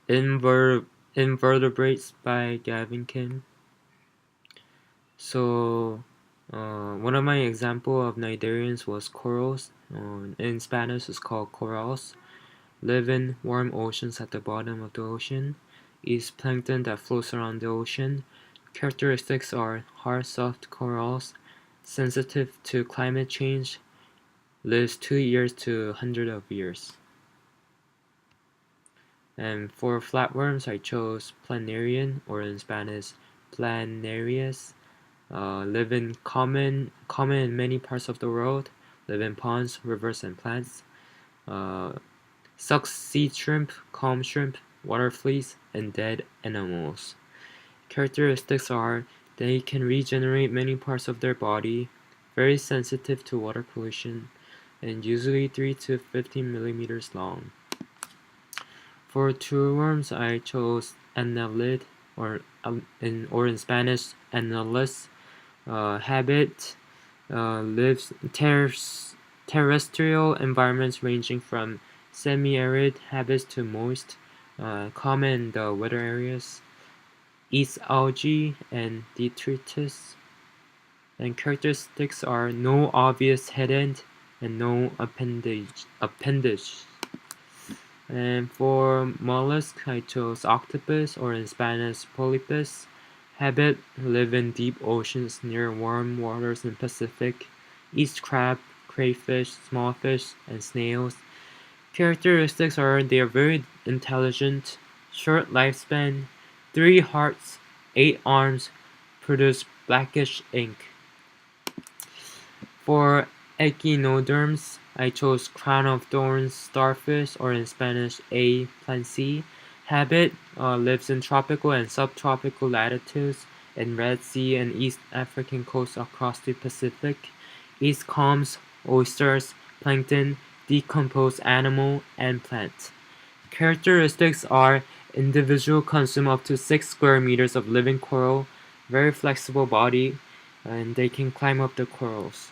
Invertebrates by Gavin Kim. So, one of my example of cnidarians was corals. In Spanish, it's called corals. Live in warm oceans at the bottom of the ocean. Eats plankton that floats around the ocean. Characteristics are hard, soft corals, sensitive to climate change, lives 2 years to 100 of years. And for flatworms, I chose planarian, or in Spanish, planarius. Live in common in many parts of the world. Live in ponds, rivers, and plants. Sucks sea shrimp, calm shrimp, water fleas, and dead animals. Characteristics are they can regenerate many parts of their body, very sensitive to water pollution, and usually 3 to 15 millimeters long. For true I chose annelid, or in Spanish, annelus. Habit lives terrestrial environments ranging from semi-arid habits to moist, common in the wetter areas. Eats algae and detritus. And characteristics are no obvious head end and no appendage. And for mollusk, I chose octopus, or in Spanish, polypus. Habit live in deep oceans near warm waters in Pacific. Eats crab, crayfish, small fish, and snails. Characteristics are they are very intelligent, short lifespan, 3 hearts, 8 arms, produce blackish ink. For echinoderms, I chose crown of thorns starfish, or in Spanish, A. plancy. Habit lives in tropical and subtropical latitudes in Red Sea and East African coasts across the Pacific. Eats clams, oysters, plankton, decomposed animal, and plant. Characteristics are individual consume up to 6 square meters of living coral, very flexible body, and they can climb up the corals.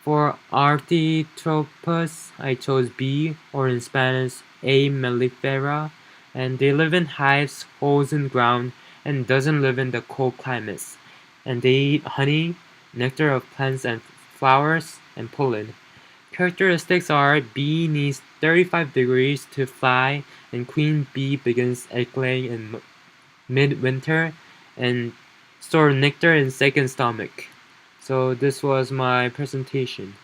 For Arthropus, I chose B, or in Spanish, A. mellifera, and they live in hives, holes in ground, and doesn't live in the cold climates. And they eat honey, nectar of plants and flowers, and pollen. Characteristics are bee needs 35 degrees to fly, and queen bee begins egg laying in mid-winter, and store nectar in second stomach. So this was my presentation.